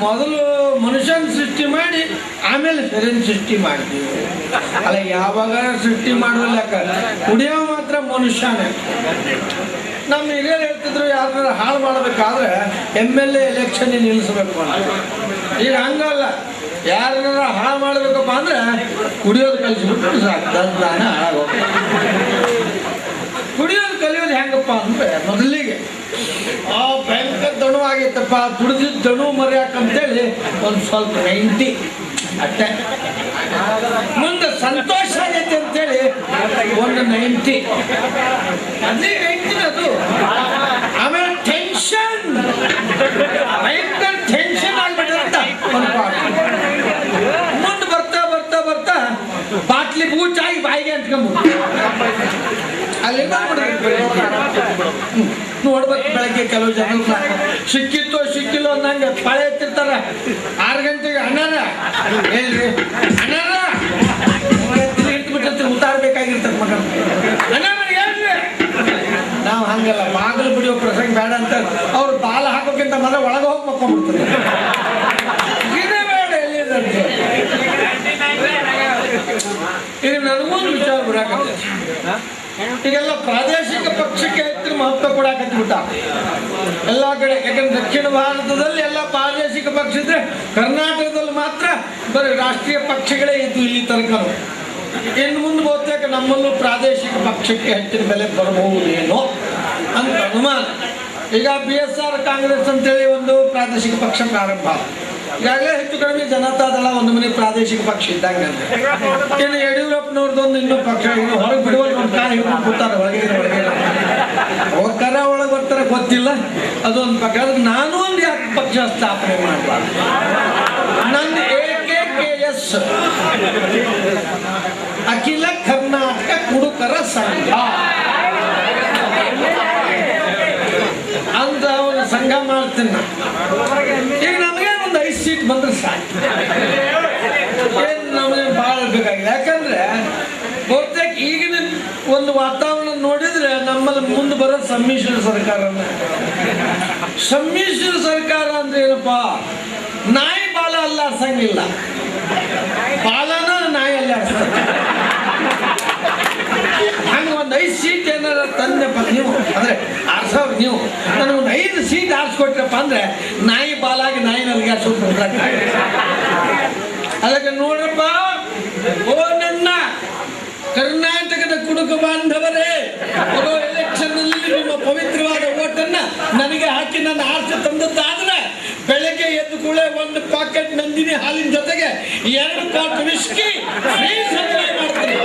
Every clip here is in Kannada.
ಮೊದಲು ಮನುಷ್ಯನ ಸೃಷ್ಟಿ ಮಾಡಿ ಆಮೇಲೆ ಸರಿನ ಸೃಷ್ಟಿ ಮಾಡ್ತೀವಿ. ಅಲ್ಲ ಯಾವಾಗ ಸೃಷ್ಟಿ ಮಾಡೋಲ್ಲ, ಕುಡಿಯೋ ಮಾತ್ರ ಮನುಷ್ಯನೇ. ನಮ್ಮ ಹಿರಿಯರು ಹೇಳ್ತಿದ್ರು ಯಾರನ್ನ ಹಾಳು ಮಾಡಬೇಕಾದ್ರೆ MLA ಎಲೆಕ್ಷನ್ ನಿಲ್ಲಿಸ್ಬೇಕು ಅಂತ. ಈಗ ಹಂಗಲ್ಲ, ಯಾರನ್ನ ಹಾಳು ಮಾಡಬೇಕಪ್ಪ ಅಂದ್ರೆ ಕುಡಿಯೋದು ಕಲಿಸ್ಬಿಟ್ಟು ಸಾಕು, ದಾನ ಹಾಳಾಗೋದು. ಕುಡಿಯೋದು ಕಲಿಯೋದು ಹೆಂಗಪ್ಪ ಅಂದ್ರೆ ಮೊದಲಿಗೆ ಭಯಂಕರ ದಣು ಆಗೈತಪ್ಪ, ದುಡಿದಿದ್ದು ದಣು ಮರ್ಯಾಕಂತೇಳಿ ಒಂದು ಸ್ವಲ್ಪ 90 ಅಷ್ಟೇ. ಮುಂದೆ ಸಂತೋಷ ಆಗೈತೆ ಅಂತೇಳಿ ಒಂದು 90, ಅದೇ 90 ಅದು. ಆಮೇಲೆ ಟೆನ್ಷನ್, ಭಯಂಕರ ಟೆನ್ಷನ್ ಆಗ್ಬಿಟ್ಟಿರಂತ ಒಂದು ಪಾಠ. ಮುಂದೆ ಬರ್ತಾ ಬರ್ತಾ ಬರ್ತಾ ಬಾಟ್ಲಿ ಬೂಚಾಗಿ ಬಾಯಿಗೆ ಅಂಟ್ಕೊಂಡ್ಬಿಟ್ಟು ಅಲ್ಲಿ ನೋಡ್ಬೇಕು. ಬೆಳಗ್ಗೆ ಕೆಲವು ಜನ ಸಿಕ್ಕಿತ್ತು ಸಿಕ್ಕಿಲ್ಲ ಅಂದಂಗೆ ಪಾಳೆ ಎತ್ತಿರ್ತಾರ. 6 ಗಂಟೆಗೆ ಅಣ್ಣಾರ ಹೇಳ್ರಿ, ಅಣ್ಣಾರ ಇಟ್ಬಿಟ್ಟಿರ್ತೀವಿ, ಉತ್ತಾಡ್ಬೇಕಾಗಿರ್ತಾರೆ ಮಗ, ಅಣ್ಣಾರ ಹೇಳ್ರಿ. ನಾವು ಹಂಗಲ್ಲ, ಬಾಗಿಲು ಬಿಡಿಯೋ ಪ್ರಸಂಗ ಬೇಡ ಅಂತ ಅವ್ರು ಬಾಲ ಹಾಕೋಕ್ಕಿಂತ ಮೊದಲ ಒಳಗೆ ಹೋಗಿ ಮಕ್ಕೊಂಡ್ಬಿಡ್ತಾರೆ. ಇದೇ ಬೇಡ ಎಲ್ಲಿದಂತೆ. ಈಗ ನನಗೊಂದು ವಿಚಾರ ಬರಾಕತ್ತೆ, ಈಗೆಲ್ಲ ಪ್ರಾದೇಶಿಕ ಪಕ್ಷಕ್ಕೆ ಹೆಚ್ಚು ಮಹತ್ವ ಕೊಡಾಕತ್ಬಿಟ್ಟ ಎಲ್ಲ ಕಡೆ. ಯಾಕಂದ್ರೆ ದಕ್ಷಿಣ ಭಾರತದಲ್ಲಿ ಎಲ್ಲ ಪ್ರಾದೇಶಿಕ ಪಕ್ಷ ಇದ್ರೆ, ಕರ್ನಾಟಕದಲ್ಲಿ ಮಾತ್ರ ಬರೀ ರಾಷ್ಟ್ರೀಯ ಪಕ್ಷಗಳೇ ಇದ್ದು ಇಲ್ಲಿ ತನಕ. ಇನ್ನು ಮುಂದೆ ಬಹುತೇಕ ನಮ್ಮಲ್ಲೂ ಪ್ರಾದೇಶಿಕ ಪಕ್ಷಕ್ಕೆ ಹೆಚ್ಚಿನ ಬೆಲೆ ಬರಬಹುದೇನೋ ಅಂತ ಅನುಮಾನ. ಈಗ BSR ಕಾಂಗ್ರೆಸ್ ಅಂತೇಳಿ ಒಂದು ಪ್ರಾದೇಶಿಕ ಪಕ್ಷ ಪ್ರಾರಂಭ. ಈಗಾಗಲೇ ಹೆಚ್ಚು ಕಡಿಮೆ ಜನತಾದಳ ಒಂದು ಮನೆ ಪ್ರಾದೇಶಿಕ ಪಕ್ಷ ಇದ್ದಂಗೆ. ಇನ್ನು ಯಡಿಯೂರಪ್ಪನವ್ರದ್ದೊಂದು ಇನ್ನೂ ಪಕ್ಷ, ಇನ್ನು ಹೊರಗೆ ಬಿಡುವಲ್ಲಿ ಒಂದು ಕಾಲ ಹಿಡ್ಕೊಂಡು ಕೂತಾರೆ ಒಳಗೆ ಅವ್ರ ಕರ ಒಳಗೆ ಬರ್ತಾರೆ ಗೊತ್ತಿಲ್ಲ, ಅದೊಂದು ಪಕ್ಷ. ಅದಕ್ಕೆ ನಾನು ಒಂದು ಯಾಕೆ ಪಕ್ಷ ಸ್ಥಾಪನೆ ಮಾಡಬಾರ್ದು? ನನ್ನ AKKS, ಅಖಿಲ ಕರ್ನಾಟಕ ಕುಡುಕರ ಸಂಘ ಅಂತ ಒಂದು ಸಂಘ ಮಾಡ್ತೀನಿ. ಈಗ ನಮಗೆ ಒಂದು 5 ಸೀಟ್ ಬಂದ್ರೆ ಸಾಕು, ಏನು ನಮಗೆ ಭಾಳ ಬೇಕಾಗಿದೆ. ಯಾಕಂದ್ರೆ ಬಹುತೇಕ ಈಗಿನ ಒಂದು ವಾತಾವರಣ ನೋಡಿದ್ರೆ ನಮ್ಮಲ್ಲಿ ಮುಂದೆ ಬರೋ ಸಮ್ಮಿಶ್ರ ಸರ್ಕಾರ. ಸಮ್ಮಿಶ್ರ ಸರ್ಕಾರ ಅಂದ್ರೆ ಏನಪ್ಪಾ? ನಾಯಿ ಬಾಲ ಅಲ್ಲಾಡ್ಸಂಗಿಲ್ಲ, ಬಾಲನ ನಾಯಿ ಅಲ್ಲಾಡ್ಸ್ತಾರೆ. ಹಂಗೆ ಒಂದು 5 ಸೀಟ್ ಏನಾರ ತಂದೆಪ್ಪ ನೀವು ಅಂದ್ರೆ ಆರ್ಸವ್ರು, ನೀವು ನನಗೊಂದು 5 ಸೀಟ್ ಆರಿಸ್ಕೊಟ್ರಪ್ಪ ಅಂದ್ರೆ ನಾಯಿ ಬಾಲಾಗಿ ನಾಯಿ ನನಗೆ ಅದಕ್ಕೆ ನೋಡ್ರಪ್ಪ, ಓ ನನ್ನ ಕರ್ನಾಟಕದ ಕುಡುಕ ಬಾಂಧವರೇ, ಬರೋ ಎಲೆಕ್ಷನ್ ನಲ್ಲಿ ನಿಮ್ಮ ಪವಿತ್ರವಾದ ಓಟನ್ನ ನನಗೆ ಹಾಕಿ ನನ್ನ ಆರ್ಸಿ ತಂದದ್ದಾದ್ರೆ ಬೆಳಗ್ಗೆ ಎದ್ದು ಕೂಡ ಒಂದು ಪಾಕೆಟ್ ನಂದಿನಿ ಹಾಲಿನ ಜೊತೆಗೆ 2 ಪಾಟ್ ವಿಸ್ಕಿ ಫ್ರೀ ಸಪ್ಲೈ ಮಾಡ್ತೀನಿ.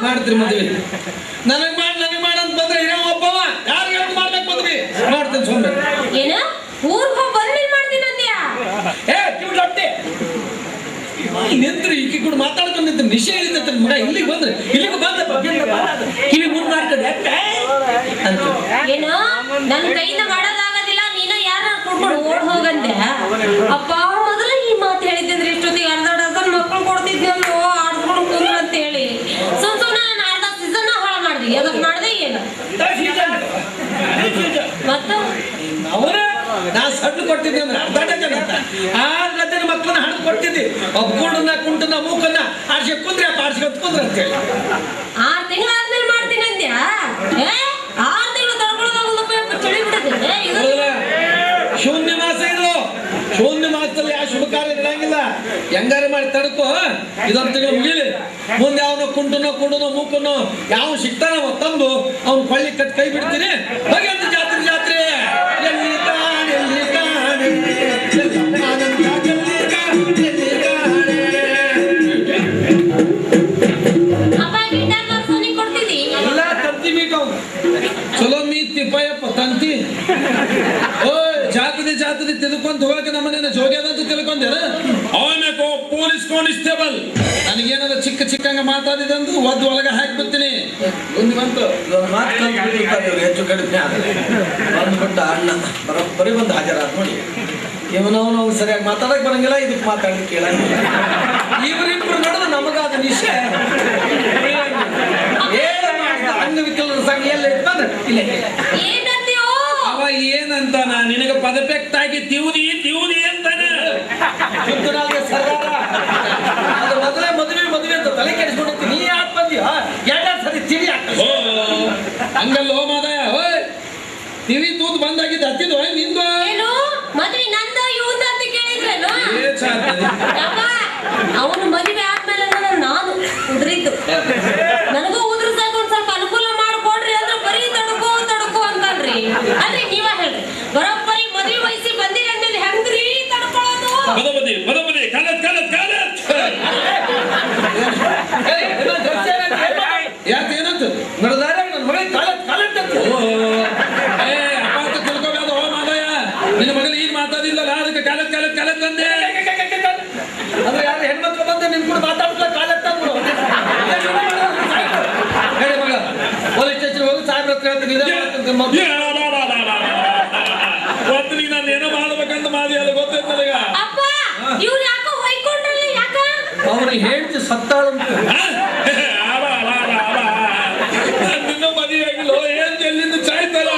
ಮಾಡ್ತೀರಿ ಮದ್ವಿ? ನನಗೆ ಮಾಡಂತ ಬಂದ್ರೆ ಇರೋ ಒಬ್ಬವ ಯಾರು ಮಾಡ್ಬೇಕು ಮದ್ವಿ ಮಾಡ್ತೀನಿ ಸುಮ್ಮನೆ. ಏನ ಊರ್ಗ್ ಹೋಗಿ ಬಂದ್ಮೇಲೆ ಮಾಡ್ತೀನಿ ಅಂದ್ಯಾ? ಕಿವಿಡ್ಲೊಟ್ಟೆ ನಿಂತ್ರಿ ಈಕಿ ಕೂಡ ಮಾತಾಡ್ಕೊಂಡು ನಿಂತ ನಿಶೆ ಹೇಳಿದ್ದ ಮಗ ಇಲ್ಲಿಗೆ ಬಂದ್ರೆ ಇಲ್ಲಿಗೆ ಬಂದಪ್ಪ ಕಿವಿ ಮುಂದ್ ಮಾಡ್ತದೆ ಅಂತ. ಏನು ನನ್ನ ಕೈಯಿಂದ ಮಾಡೋದಾಗೋದಿಲ್ಲ, ನೀನು ಯಾರ ಕೊಡ್ಕೊಂಡು ಓಡ್ ಹೋಗಂದೆ? ಅಪ್ಪ ಮೊದಲು ಈ ಮಾತು ಹೇಳಿದ್ರೆ ಇಷ್ಟೊತ್ತಿಗೆ ಅರ್ಧ ಮಕ್ಕಳು ಕೊಡ್ತಿದ್ನಲ್ಲೋ ಆಡ್ಕೊಂಡು ಕೂದ್ರು ಅಂತ ಹೇಳಿ ಸುಮ್ಮನೆ ನಾನು ಅರ್ಧ ಸೀಸನ್ ಹಾಳ ಮಾಡಿದ್ವಿ. ಅದಕ್ಕೆ ಮಾಡ್ದೆ ಏನು ಮತ್ತ ನಾ ಸಣ್ಣ ಕೊಟ್ಟಿದ್ದೆ ಅಂದ್ರೆ ಅರ್ಧ ಡಜನ್ ಅಂತ 6 ಡಜನ್ ಮಕ್ಕಳನ್ನ ಹಣ್ಣು ಕೊಟ್ಟಿದ್ದಿ. ಒಬ್ಬ ಕುಂಟನ ಮೂಕನ್ನ ಆಡ್ಸಿ ಕುಂದ್ರೆ ಆಡ್ಸ್ಕೊತ್ ಕುಂದ್ರ ಅಂತ ಹೇಳಿ 6 ತಿಂಗಳು ಆದ್ಮೇಲೆ ಮಾಡ್ತೀನಿ ಅಂದ್ಯಾ? 6 ತಿಂಗಳು ತಗೊಳ್ಳೋದಾಗ ಚಳಿ ಬಿಡುತ್ತೆ. ಶೂನ್ಯ ಮಾಸ ಇದು. ಶೂನ್ಯ ಮಾಸದಲ್ಲಿ ಯಾವ ಶುಭ ಕಾರ್ಯ ನಡೆಯಂಗಿಲ್ಲ. ಹೆಂಗಾರ ಮಾಡಿ ತಡ್ಕೋ, ಇದೊಂದು ತಿಂಗಳು ಮುಗಿಲಿ. ಮುಂದೆ ಅವನು ಕುಂಟನೋ ಕುಂಡನೋ ಮೂಕನೋ ಯಾವ ಸಿಗ್ತಾನ ತಂದು ಅವ್ನು ಕೊಳ್ಳಿ ಕಟ್ ಕೈ ಬಿಡ್ತೀನಿ. ಹೋಗಿ ಅಂತ ಜಾತ್ರೆ ಜಾತ್ರೆ ಎಲ್ಲಿ ಕಾಣೆ ಎಲ್ಲಿ ಕಾಣೆ ಎಲ್ಲ ತಂತಿ ಮೀಟವ್ ಚಲೋ ಮೀತಿ ಪಯಪ್ಪ ತಂತಿ. ಓ ಜಾತ್ರೆ ಜಾತ್ರೆ ತಿಳ್ಕೊಂತ ಹೋಗಕ್ಕೆ ನಮ್ಮನೇನ ಜೋಗ್ಯದಂತ ತಿಳ್ಕೊಂಡೇನ? ಅವನ ಪೊಲೀಸ್ ಕಾನ್ಸ್ಟೇಬಲ್ ನನಗೇನಾದ್ರು ಚಿಕ್ಕ ಚಿಕ್ಕಂಗ ಮಾತಾಡಿದಂದು ಒದ್ದು ಒಳಗೆ ಹಾಕಿಬಿಡ್ತೀನಿ. ಒಂದು ಬಂತು ಒಂದು ಮಾತು ಕಲ್ತ್ಬಿಟ್ಟಿರ್ತಾರೆ ಇವ್ರು ಹೆಚ್ಚು ಕಡಿಮೆ ಆದರೆ ಬಂದ್ಬಿಟ್ಟ ಅಣ್ಣ ಬರೋಬ್ಬರಿ ಬಂದು ಹಾಜರಾದ ನೋಡಿ. ಇವನವನು ಸರಿಯಾಗಿ ಮಾತಾಡಕ್ ಬರಂಗಿಲ್ಲ, ಇದಕ್ಕೆ ಮಾತಾಡಲಿಕ್ಕೆ ಕೇಳಂಗಿಲ್ಲ. ಇವರಿಬ್ರು ನಡೆದು ನಮಗಾದ ನಿಶ್ಚಯ ಅಂಗವಿಕಲರ ಸಂಘ ಎಲ್ಲ ಇಟ್ಕೊಂಡ್ರೆ ಇಲ್ಲ ಏನಂತೀಯೋ? ಅವ ಏನಂತಾನ ನಿನಗೆ ಪರ್ಫೆಕ್ಟ್ ಆಗಿ ತಿವುದಿ ಅಂತಾನೆ. ಶುದ್ಧನಾಲ್ಗೆ ಸರ್ದಾರ ಅದು ಮೊದಲೇ ಮದುವೆ ಅಂತ ತಲೆ ಕೆಡಿಸ್ಕೊಂಡಿರ್ತಿ. ನೀ ಯಾಕೆ ಬಂದಿಯ? ಎರಡೆರಡು ಸರಿ ತಿಳಿ ಆಗ್ತದೆ. ಓ ಹಂಗಲ್ಲ ಹೋ ಮಾದಯ, ಓಯ್ ಟಿವಿ ತೂತ್ ಬಂದಾಗಿದ್ದು ಹತ್ತಿದ್ವ ನಿಂದು? ಏನು ಮದ್ವೆ ನಂದ ಇವಂದ ಅಂತ ಕೇಳಿದ್ರೇನು? ಅವನು ಮದುವೆ ಆದ್ಮೇಲೆ ನಾನು ಉದ್ರಿದ್ದು. ನನಗೂ ಉದ್ರಸಾಕ ಒಂದ್ ಸ್ವಲ್ಪ ಅನುಕೂಲ ಮಾಡ್ಕೊಡ್ರಿ ಅಂದ್ರೆ ಬರೀ ತಡ್ಕೋ ಅಂತಲ್ರಿ. ಅಲ್ರಿ ನೀವ ಹೇಳ್ರಿ, ಬರೋಬ್ಬರಿ ಮದ್ವೆ ವಯಸ್ಸಿ ಬಂದಿರಿ ಅಂದ್ಮೇಲೆ ಹೆಂಗ್ರಿ ತಡ್ಕೊಳ್ಳೋದು? ಬದಬದಿ ಕಾಲತ್ ಯಾಕೆ ಏನಂತ ನಡೆದಾರ ನನ್ನ ಮಗಳಿಗೆ ಕಾಲತ್ ಅಂತ. ಏ ಅಪಾರ್ಥ ತಿಳ್ಕೋಬೇಡ ಹೋ ಮಾದಯ, ನಿನ್ನ ಮಗಲು ಈಗ ಮಾತಾಡಿಲ್ಲಲ್ಲ ಅದಕ್ಕೆ ಕಾಲತ್ ಅಂದೆ. ಅಂದ್ರೆ ಯಾರು ಹೆಣ್ಮಕ್ಳು ಬಂದು ನಿನ್ ಕೂಡ ಮಾತಾಡ್ತಾ ಕಾಲತ್ತ ಹೇಳಿ ಮಗ ಪೊಲೀಸ್ ಸ್ಟೇಷನ್ ಹೋಗಿ ಸಾಹೇಬ್ರ ಹತ್ರ ಹೇಳ್ತೀನಿ. ಒತ್ತು ನೀ ನಾನು ಏನೋ ಮಾಡ್ಬೇಕಂತ ಮಾದಿ ಅದು ಗೊತ್ತೈತೆ ನನಗ. ಅಪ್ಪ ಇವ್ರು ಯಾಕೋ ಹೊಯ್ಕೊಂಡ್ರಲ್ಲ ಯಾಕ? ಅವ್ರಿಗೆ ಹೇಳ್ತಿ ಸತ್ತಾಳಂತ. ನಿನ್ನ ಮದುವೆ ಆಗಿಲ್ಲ ಏನ್ ಎಲ್ಲಿಂದ ಚಾಯ್ತಲ್ಲ.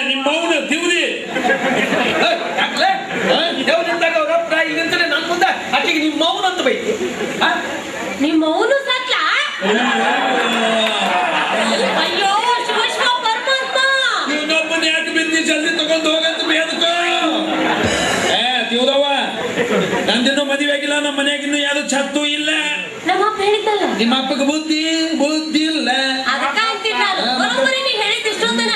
ನಿಮ್ಮ ಮೌನ ತಿವ್ರಿ ದೇವ್ರಿಂದಾಗ ಅವ್ರಪ್ಪ ಇಲ್ಲಿಂದಲೇ ನನ್ ಮುಂದೆ ಆಕೆಗೆ ನಿಮ್ಮ ಮೌನ ಅಂತ ಬೈತಿ. ನಿಮ್ಮ ಮೌನು ಸತ್ಲ? ಅಯ್ಯೋ ಶಿವ ಪರಮಾತ್ಮ, ಇವನೊಬ್ಬನ ಯಾಕೆ ಬಿದ್ದಿ ಜಲ್ದಿ ತಗೊಂಡು ಹೋಗಂತ ಬೇದಕ. ತಿವ್ದವ್ವ ನಂದಿನ್ನೂ ಮದುವೆ ಆಗಿಲ್ಲ, ನಮ್ಮ ಮನೆಯಾಗಿನ್ನೂ ಯಾವ್ದು ಛತ್ತು ಇಲ್ಲ. ನಮ್ಮ ಅಪ್ಪ ಹೇಳಿದ್ದಲ್ಲ, ನಿಮ್ಮ ಅಪ್ಪಗೆ ಬುದ್ಧಿ ಇಲ್ಲ. ಅದಕ್ಕ ಅಂತೀನಿ ನಾನು. ಬರೋಬ್ಬರಿ ನೀ ಹೇಳಿದ್ದು ಇಷ್ಟೊಂದನ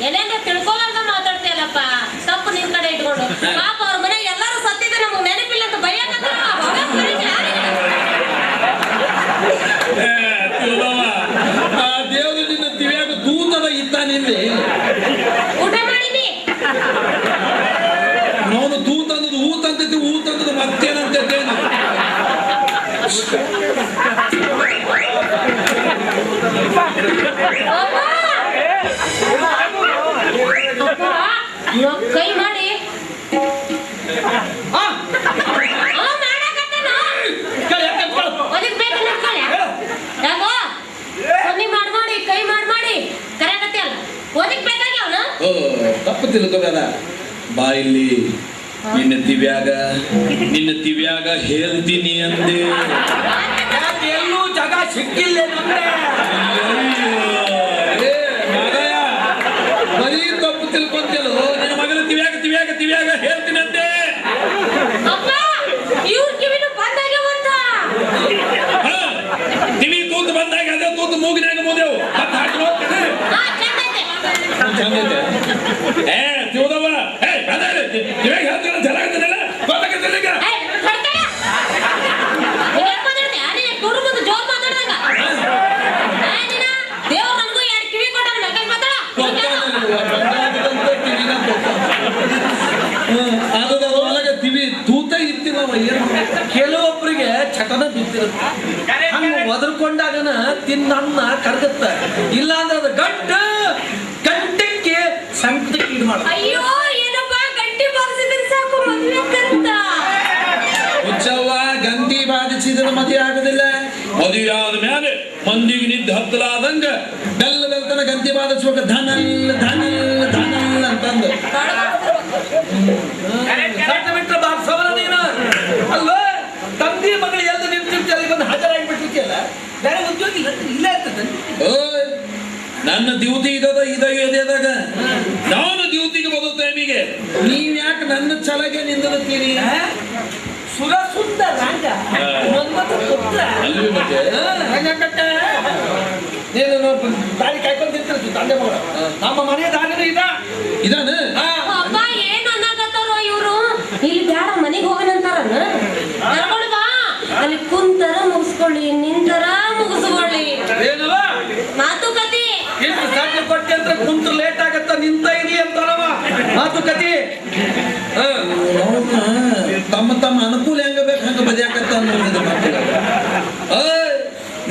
ಏನೇನ ತಿಳ್ಕೊಲಾರ್ದ ಮಾತಾಡ್ತೀಯಲ್ಲಪ್ಪ. ತಪ್ಪು ನಿನ್ ಕಡೆ ಇಟ್ಕೊಂಡು ಪಾಪ ಅವ್ರ ಮನೆಗೆ ಎಲ್ಲರೂ ಸತ್ತಿದ್ರೆ ನಮಗ್ ನೆನಪಿಲ್ಲ ಅಂತ ಭಯಕತ್ತಾರ. ಆ ದೇವ್ರು ನಿನ್ನ ತಿವಿಯಾಗ ತೂತದ ಇತ್ತಾನಿಲ್ಲಿ. ಊಟ ಮಾಡಿನಿ ನೋನು ತೂತಂದದು ಊತಂದದ್ದು ಮತ್ತೇನಂತೇನು. ಕೈ ಮಾಡಿ ಕೈ ಮಾಡಿ ಕರೆಯಕತ್ತಿ ಅಲ್ಲ ಓದಿಕ್ ಬೇಕಾಗ್ಯಾವನ. ತಪ್ಪು ತಿಳ್ಕೋಬೇಡ ಬಾ ಇಲ್ಲಿ. ನಿನ್ನ ತಿವ್ಯಾಗ ಹೇಳ್ತೀನಿ ಅಂದೆ. ಎಲ್ಲೂ ಜಾಗ ಸಿಕ್ಕಿಲ್ಲ ನಮ್ಗೆ. ಬರೀ ತಪ್ಪು ತಿಳ್ಕೊಂತೇಳು. ನಿನ್ನ ಮಗನ ತಿವ್ಯಾಗ ಹೇಳ್ತೀನಿ ಅಂದೆ. ಇವ್ರ ಕಿವಿನು ಬಂದಾಗ್ಯಾವಂತ. ಟಿವಿ ತೂತು ಬಂದಾಗ ಅದೇ ತೂತು ಮೂಗಿನಾಗ ಮುದೇವು ಮತ್ತೆ ಹಾಕಿ ಹೋಗ್ತದೆ. ತಿಳ್ದವ ಇವಾಗ ಹೇಳ್ತಾರ ಜಲ ಆಗ್ತದಲ್ಲ ಗೊತ್ತಾಗತ್ತಲ್ಲ ಈಗ. ದೇವ್ರ ನನಗೂ ಎರಡು ಕಿವಿ ಕೊಟ್ಟ ಮಾತಾಡ. ಅದ್ರ ಒಳಗೆ ತಿವಿ ತೂತ ಇತ್ತಿ ನಾವು ಏನು. ಕೆಲವೊಬ್ಬರಿಗೆ ಚಟನ ಬಿದ್ದಿರುತ್ತೆ. ಹಂಗ ಒದರ್ಕೊಂಡಾಗನ ತಿನ್ನ ಕರಗತ್ತ. ಇಲ್ಲ ಅಂದ್ರೆ ಅದು ಗಂಟಕ್ಕೆ ಸಂಕಟಕ್ಕೆ ಇದು ಮಾಡ. ಅಯ್ಯೋ ಏನಪ್ಪ ಗಂಟಿ ಬಾರಿಸಿದ್ರೆ ಸಾಕು ಮದುವೆ ಅಂತ. ಹುಚ್ಚವ್ವ ಗಂಟಿ ಬಾಧಿಸಿದ್ರೆ ಮದುವೆ ಆಗುದಿಲ್ಲ. ಮದುವೆ ಆದ ಮೇಲೆ ಮಂದಿಗೆ ನಿದ್ದೆ ಹತ್ತಲಾದಂಗ ಬೆಲ್ಲತನ ಗಂಟಿ ಬಾಧಿಸ್ಬೇಕು. ಧನಲ್ ಅಂತಂದು ಬಿಟ್ರೆ ಬಾರ್ಸವರ ನೀನು ಅಲ್ವಾ? ತಂದೆ ಮಗಳು ಎಲ್ಲ ನಿಂತಿರ್ತಾರೆ ಬಂದು ಹಾಜರಾಗಿಬಿಟ್ಟಿರ್ತಿಯಲ್ಲ. ಬೇರೆ ಉದ್ಯೋಗ ಇಲ್ಲ ಇರ್ತದೆ. ನನ್ನ ಡ್ಯೂಟಿ ಇದಾಗ ನಾನು ಡ್ಯೂಟಿಗೆ ಬರೋ ಟೈಮಿಗೆ ನೀವ್ ಯಾಕೆ ನನ್ನ ಛಲಗೆ ನಿಂದಿರುತ್ತೀರಿ? ಸುರ ಸುಂದರ ರಂಗ ಅಲ್ವಿ ಮತ್ತೆ ರಂಗಕಟ್ಟೆ ನೀನು ದಾರಿ ಕಾಯ್ಕೊಂಡು ನಿಂತಿರ್ತೀವಿ ತಂದೆ ಮಗಳು. ನಮ್ಮ ಮನೆ ದಾರಿ ಇದಾನ ಅಪ್ಪ ಏನ್ ಅನ್ನಕತ್ತಾರೋ ಇವ್ರು. ಇಲ್ಲಿ ಬ್ಯಾಡ ಮನೆಗೆ ಹೋಗನಂತಾರನ್ನ. ಕರ್ಕೊಂಡು ಬಾ, ಅಲ್ಲಿ ಕುಂತರ ಮುಗಿಸ್ಕೊಳ್ಳಿ, ನಿಂತರ ಮುಗಿಸ್ಕೊಳ್ಳಿ. ಏನವ ಮಾತುಕತೆ ಸಾಧ್ಯ ಕೊಟ್ಟೆ ಅಂತ ನಿಂತ ಇರ್ಲಿ ಅಂತಾರವ ಮಾತುಕತೆ. ತಮ್ಮ ತಮ್ಮ ಅನುಕೂಲ ಹೆಂಗ ಬೇಕು ಹಂಗ ಬದಿಯಾಕತ್ತ ಅನ್ನೋದು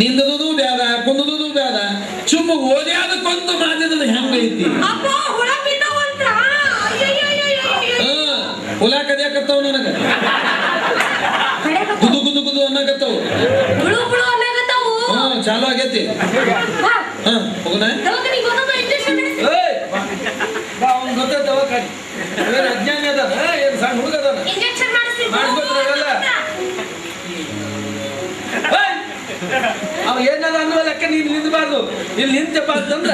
ನಿಂದದು ಬ್ಯಾದ ಕುಂದದು ಬ್ಯಾದ ಚುಮ್ಮ ಓದ್ಯಾದ ಕೊಂದು ಮಾಡಿದ ಹೆಂಗೈತಿ ಹುಲ ಕದಿಯಾಕತ್ತಾವ ನನಗ ಗುದು ಗುದು ಗುದು ಅನ್ನಕತ್ತಾವ ಚಾಲು ಆಗೈತಿ ಹೋಗೋಣ ಅವ್ನು ಗೊತ್ತ ದವಾಖಾನೆ ಅಜ್ಞಾನಿ ಅದಾನ ಏನ್ ಸಣ್ಣ ಹುಡುಗ ಅದಾನ ಮಾಡಿಸ್ಕೊತಾರಲ್ಲ ಅವ್ ಏನದ ಅನ್ನೋ ಲೆಕ್ಕ ನೀನ್ ನಿಂದಬಾರ್ದು. ಇಲ್ಲಿ ನಿಂತಪ್ಪ ಅಂತಂದ್ರ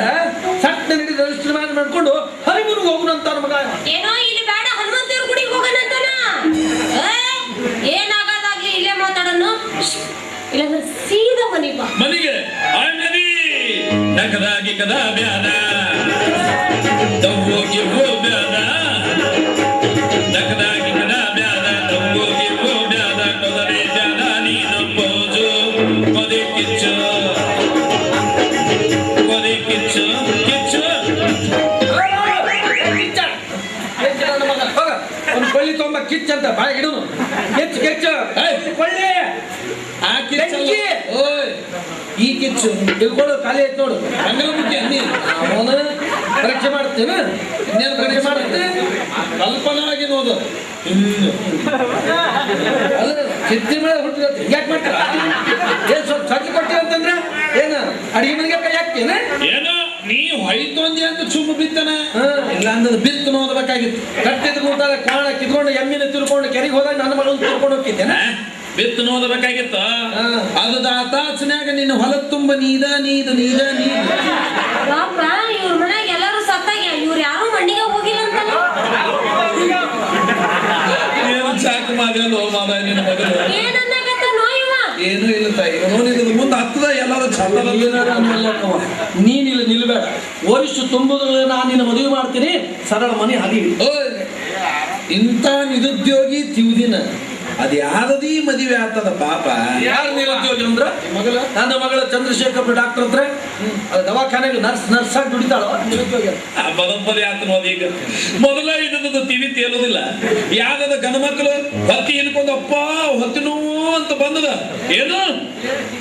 ಸಟ್ಟ ನಡಿ ರಿಜಿಸ್ಟರ್ ಮಾಡ್ಕೊಂಡು ಹರಿಮುನಿಗೆ ಹೋಗುಣ ಅಂತಾರ ಮಗ. ಏನೋ ಇಲ್ಲಿ ಬೇಡ ಹನುಮಂತೇವ್ರ ಗುಡಿಗೆ ಹೋಗೋಣ ಅಂತಾನ. ಏನಾಗದಾಗ್ಲಿ ಇಲ್ಲೇ ಮಾತಾಡೋಣ. ಇಲ್ಲ ಸೀದಾ ಮನೆಗೆ ಬಾ. ಮನೆಗೆ ನಕದಾಗಿ ಕದಾ ಬ್ಯಾದ ತವ್ವೋಗಿ ಹೋ ಬ್ಯಾದ ನಕದಾಗಿ ಕದಾ ಬ್ಯಾದ ತವ್ವೋಗಿ ಹೋ ಬ್ಯಾದ ಕೊದರೆ ಬ್ಯಾದ ನೀನು ಪೋಜು ಕೊದೆ ಕಿಚ್ಚು ಕಿಚ್ಚು ಒಂದು ಕೊಳ್ಳಿ ತೊಂಬ ಕಿಚ್ಚ ಅಂತ ಬಾಯಿ ಇಡುನು ಕಿಚ್ಚು ಕಿಚ್ಚು ಕೊಳ್ಳಿ ಆ ಕಿಚ್ಚು ಓಯ್ ಈ ಕಿಚ್ಚು ತಿಳ್ಕೊಳ್ಳು ಖಾಲಿ ಐತ್ ನೋಡು. ಮಂಗಲಮುಖಿ ಅನ್ನಿ ಅವನು ಪರೀಕ್ಷೆ ಮಾಡ್ತೇನೆ ಇನ್ನೇನು ಪರೀಕ್ಷೆ ಮಾಡುತ್ತೆ ಕಲ್ಪನಾಗಿ ನೋದು ಅಲ್ಲ ಚಿತ್ತಿ ಮೇಲೆ ಹುಟ್ಟಿದ ಯಾಕೆ ಮಾಡ್ತಾರ ಏನ್ ಸ್ವಲ್ಪ ಸಜ್ಜಿ ಕೊಟ್ಟಿರ ಅಂತಂದ್ರೆ ಏನು ಅಡಿಗೆ ಮನೆಗೆ ಕೈ ಹಾಕ್ತೇನೆ ಏನೋ ನೀ ಹೊಯ್ತೊಂದಿ ಅಂತ ಚುಮ್ಮ ಬಿತ್ತನ ಇಲ್ಲ ಅಂದ್ರೆ ಬಿತ್ತು ನೋಡ್ಬೇಕಾಗಿತ್ತು. ಕಟ್ಟಿದ ಕೂತಾಗ ಕಾಣ ಕಿತ್ಕೊಂಡು ಎಮ್ಮಿನ ತಿರ್ಕೊಂಡು ಕೆರೆಗೆ ಹೋದಾಗ ನನ್ನ ಮಗಳನ್ನು ತಿರ್ಕೊಂಡು ಹೋಗ್ತಿದ್ದೇನೆ ಬಿತ್ತು ನೋಡ್ಬೇಕಾಗಿತ್ತು. ಅದು ತಾಚನ್ಯಾಗ ನಿನ್ನ ಹೊಲ ತುಂಬ ನೀದ ಪಾಪ ಇವ್ರ ಮನ್ಯಾಗ ಎಲ್ಲರೂ ಸತ್ತಾಗ ಇವ್ರು ಯಾರು ಮಂಡಿಗೆ ಹೋಗಿಲ್ಲ ಅಂತಲ್ಲ. ಏನು ಚಾಕು ಮಾಡ್ಯಾನ ಮಾದ ನಿನ್ನ ಮಗನು ಏನನ್ನಕತ್ತಾನೋ ಇವ? ಏನು ಇಲ್ಲ ತಾಯಿ ನೋಡಿದ ಮುಂದೆ ಹತ್ತದ ಎಲ್ಲರೂ ಚಂದ ನೀನ್ ಇಲ್ಲಿ ನಿಲ್ಬೇಡ. ವರಿಷ್ಠ ತುಂಬುದ್ರೆ ನಾನು ನಿನ್ನ ಮದುವೆ ಮಾಡ್ತೀನಿ ಸರಳ ಮನೆ ಹರಿ. ಇಂಥ ನಿರುದ್ಯೋಗಿ ತಿವುದಿನ ಅದು ಯಾರದೀ ಮದುವೆ ಆಗ್ತದ ಪಾಪ. ಯಾರು ನಿರುದ್ಯೋಗಿ ಅಂದ್ರ ಮಗಳ ನನ್ನ ಮಗಳ ಚಂದ್ರಶೇಖರ್ ಡಾಕ್ಟರ್ ಹತ್ರ ದವಾಖಾನೆಗೆ ನರ್ಸ್ ಆಗಿ ದುಡಿತಾಳ ನಿರುದ್ಯೋಗಿ ಬದಂಬದಿ ಆತ ನೋಡಿ. ಈಗ ಮೊದಲ ಇದದ ತಿವಿ ತೇಲುದಿಲ್ಲ ಯಾವ್ದದ ಗಂಡ ಮಕ್ಕಳು ಹೊತ್ತಿ ಇನ್ಕೊಂಡಪ್ಪ ಹೊತ್ತಿನೂ ಅಂತ ಬಂದದ ಏನು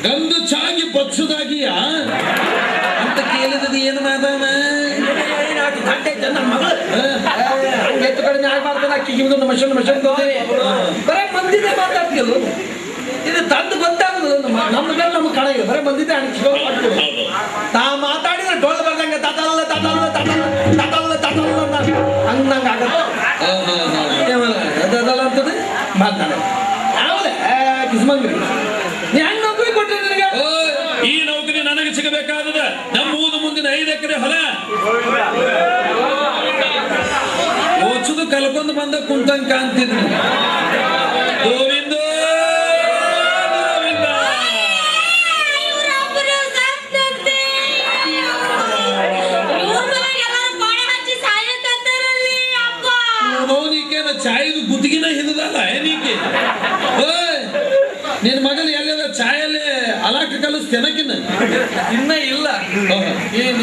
ಗಂದು ಚಾಗಿ ಪಕ್ಷದಾಗಿಯ ಅಂತ ಕೇಳಿದದ ಏನು ಮಾದಾಮ ನನ್ನ ಮಗಳು ಎತ್ತು ಕಡಿಮೆ ಆಗ್ಬಾರ್ದಲ್ಲ ಅಕ್ಕಿಗೆ ಮಷನ್ ಬರೇ ಮಂದಿದೆ ಮಾತಾಡ್ತಿಲ್ಲ. ಇದು ತಂದು ಗೊತ್ತಾಗುದು ನಮ್ಮ ಮೇಲೆ ನಮ್ಗೆ ಕಣ ಇದೆ ಬರೇ ಬಂದಿದ್ದೆ ತಾ ಮಾತಾಡಿದ್ರೆ ಡೊಳ್ಳು ಬರ್ದಂಗೆ ತಟಲ್ಲ ತಟಲ್ಲ ತಟಲ್ಲ ತಟಲ್ಲ ತಟಲ್ಲ ಹಂಗಂಗ ಆಗತ್ತೆ ಅದಲ್ಲ ಅಂತದೆ ಮಾತಾಡ ಯಾವಲೇ ಕಿಸ್ಮಂಗ್ರಿ ನೀ ಹೆಂಗ್ ನೌಕರಿ ಕೊಟ್ರಿ ನಿನಗೆ? ಈ ನೌಕರಿ ನನಗೆ ಸಿಗಬೇಕಾದದ. ನಮ್ಮ ಊದ ಮುಂದಿನ 5 ಎಕರೆ ಹೊಲ ಓಚುದು ಕಲ್ಕೊಂಡು ಬಂದ ಕುಂತಂಕ ಅಂತಿದ್ರು. ಗೋವಿಂದ ಚಾಯ್ದು ಗುತ್ತಿಗೆನ ಹಿಡಿದಲ್ಲ ಏನೀಕೆ ನಿನ್ನ ಮಗನ ಎಲ್ಲದ ಚಾಯಲ್ಲಿ ಅಲಾಕ ಕಲಿಸ್ತೇನಕಿನ್ನ ಇನ್ನ ಇಲ್ಲ.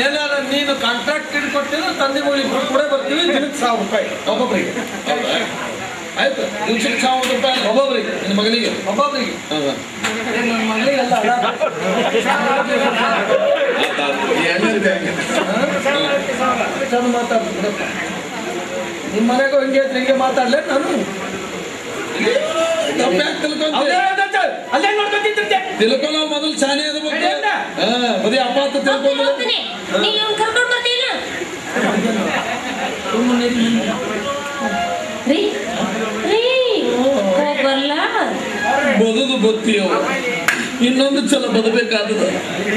ಏನಾರ ನೀನು ಕಾಂಟ್ರಾಕ್ಟ್ ಹಿಡ್ಕೊಟ್ಟಿದ್ರೆ ತಂದೆ ಮಗಳಿಗೆ ಕೂಡ ಬರ್ತೀವಿ ದಿನಕ್ಕೆ 1000 ರೂಪಾಯಿ ಒಬ್ಬೊಬ್ಬರಿಗೆ. ಆಯ್ತು ದಿವ್ಸಕ್ಕೆ 1000 ರೂಪಾಯಿ ಒಬ್ಬೊಬ್ಬರಿಗೆ ನಿನ್ನ ಮಗನಿಗೆ ಒಬ್ಬೊಬ್ಬರಿಗೆ ನನ್ನ ಮಗಳಿಗೆಲ್ಲ ಚಂದ ಮಾತಾಡ್ತೀನಿ. ನಿಮ್ಮ ಮನೆಗೂ ಹಿಂಗೆ ಹಿಂಗೆ ಮಾತಾಡ್ಲೇ ನಾನು ಅಲ್ಲೇ ನೋಡ್ಕೊತಿದ್ದೆ ತಿಳ್ಕೊಳ್ಳೋ ಮೊದಲು ಚಾನೆ ಅದ ಬರೀ ಅಪಾತ ತಿಳ್ಕೊಂಡು ಕರ್ಕೊಂಡು ಬರ್ತೀನ ಬರ್ಲ ಬದುದು ಗೊತ್ತಿಯೋ ಇನ್ನೊಂದು ಸಲ ಬದಬೇಕಾದ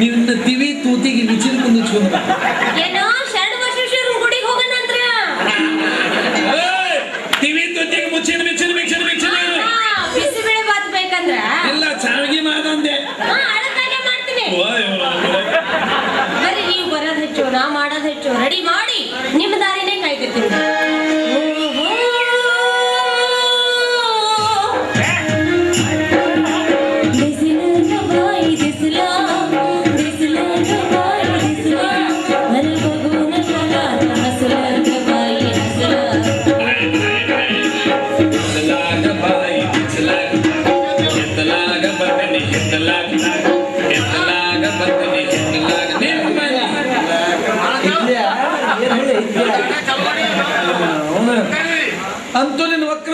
ನಿನ್ನ ತಿವಿ ತೂತಿಗೆ ಮಿಚಿನ ಕುಂದಿಸ್ಕೊಂಡ ಏನೋ ಶರಣ ಬಸವೇಶ್ವರ ಗುಡಿಗೆ ಹೋಗೋಣ ಅಂದ್ರ ತಿವಿ ತೂತಿಗೆ ಮುಚ್ಚಿನ ಮಿಚಿನ ಮಿಚಿನ ಮಿಚಿನ ಬಿಸಿಬೇಳೆ ಬಾತ್ ಬೇಕಂದ್ರ ಇಲ್ಲ ಚಾವಿಗೆ ಮಾದಂದೆ ಅಳಕಾಗೆ ಮಾಡ್ತೀನಿ. ಬರೀ ನೀವು ಬರೋದ್ ಹೆಚ್ಚು ನಾ ಮಾಡೋದ್ ಹೆಚ್ಚು. ರೆಡಿ ಮಾಡಿ ನಿಮ್ಮ ದಾರಿನೇ ಕಾಯ್ತಿರ್ತೀನಿ. Let's go.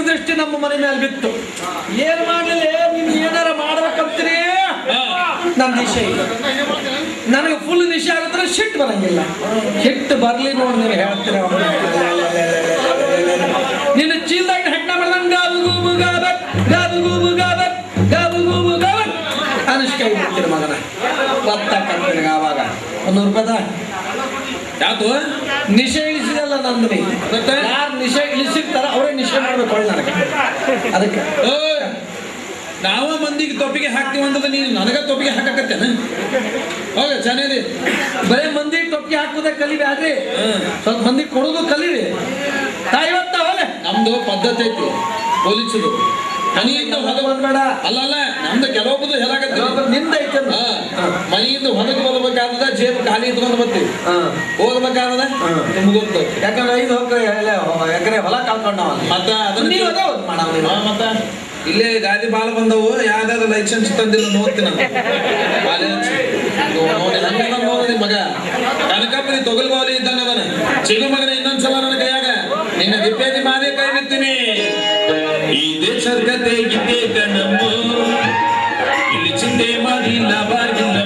ದೃಷ್ಟಿ ನಮ್ಮ ಮನೆ ಮೇಲೆ ಬಿತ್ತು. ಏನ್ ಮಾಡ್ಲಿಲ್ಲ, ನೀನ್ ಏನಾರ ಮಾಡ್ಬೇಕಂತೀರಿ, ನನ್ ನಿಶೆ ಇಲ್ಲ. ನನಗೆ ಫುಲ್ ನಿಶೆ ಆಗುತ್ತೆ, ಸಿಟ್ಟು ಬರಂಗಿಲ್ಲ. ಸಿಟ್ಟು ಬರ್ಲಿ ನೋಡಿ, ನೀವು ಹೇಳ್ತೀರ ನಿನ್ನ ಚೀಲ್ದಾಗ ಹೆಣ್ಣ ಮಾಡ್ದಂಗ ಗಾಬು ಗಾಬತ್ ಗಾಬು ಗಾಬತ್ ಗಾಬು ಗಾಬತ್ ಅನಿಸ್ಕೈ ಬಿಡ್ತೀರಿ ಮಗನ. ಗೊತ್ತಾಗ್ತದೆ ಆವಾಗ 100 ರೂಪಾಯಿ ಯಾತು ನಿಶೆ ಇಳಿಸಿದಲ್ಲ ನಂದು. ಯಾರು ನಿಶೆ ಇಳಿಸಿರ್ತಾರ ಅವರೇ ನಿಶೆ ಮಾಡ್ಬೇಕು ಒಳ್ಳೆ ನನಗೆ. ಅದಕ್ಕೆ ನಾವ ಮಂದಿಗೆ ತೊಪ್ಪಿಗೆ ಹಾಕ್ತಿವ ಅಂತದ ನೀನು ನನಗ ತೊಪ್ಪಿಗೆ ಹಾಕಕತ್ತೇನ? ಹೋಗ ಚೆನ್ನಾಗಿ ಬರೇ ಮಂದಿಗೆ ತೊಪ್ಪಿಗೆ ಹಾಕುದ ಕಲಿಬ್ಯಾಡ್ರಿ, ಸ್ವಲ್ಪ ಮಂದಿಗೆ ಕೊಡೋದು ಕಲೀರಿ. ಇವತ್ತ ಹೋಲೆ ನಮ್ದು ಪದ್ಧತಿ ಐತಿ ಪೊಲೀಸದು. ಮನೆಯಿಂದ ಹೊರಗೆ ಬಂದ್ಬೇಡ. ಅಲ್ಲ ನಮ್ದು ಕೆಲವೊಬ್ಬದು ಹೇಳಾಕತ್ತಿ ನಿಂದ ಐತೆ. ಮನೆಯಿಂದ ಹೊರಗೆ ಬರ್ಬೇಕಾದ ಜೇಬು ಖಾಲಿ ಇಟ್ಕೊಂಡು ಬರ್ತೀವಿ, ಹೋಗ್ಬೇಕಾದ ನಿಮ್ಗೆ ಗೊತ್ತು. ಯಾಕಂದ್ರೆ 5 ಎಕರೆ ಹೊಲ ಕಳ್ಕೊಂಡವ. ಮತ್ತ ಅದನ್ನ ಮತ್ತ ಇಲ್ಲೇ ಗಾದಿ ಬಾಲ ಬಂದವು, ಯಾವ್ದಾದ್ರು ಲೈಸೆನ್ಸ್ ತಂದಿಲ್ಲ ನೋಡ್ತೀನಿ ನೋಡಿ ಮಗ ಕನಕಪ್ಪನಿ ತೊಗಲ್ಬಾವಲಿ ಇದ್ದಾನ ಅದನ್ನ ಚಿಗ ಮಗನ ಇನ್ನೊಂದ್ಸಲ ನನ್ನ ಕೈಯಾಗ ನಿನ್ನ ದಿಪ್ಪೇದಿ ಮಾದೇ ಕೈ ಬಿಡ್ತೀನಿ. ಈ ದೇಶದ ಕತೆ ಇದ್ದೇ ಕಣ್ಣಮ್ಮ, ಇಲ್ಲಿ ಚಿಂತೆ ಮಾಡಿಲ್ಲ ಬಾಗಿಲ್ಲ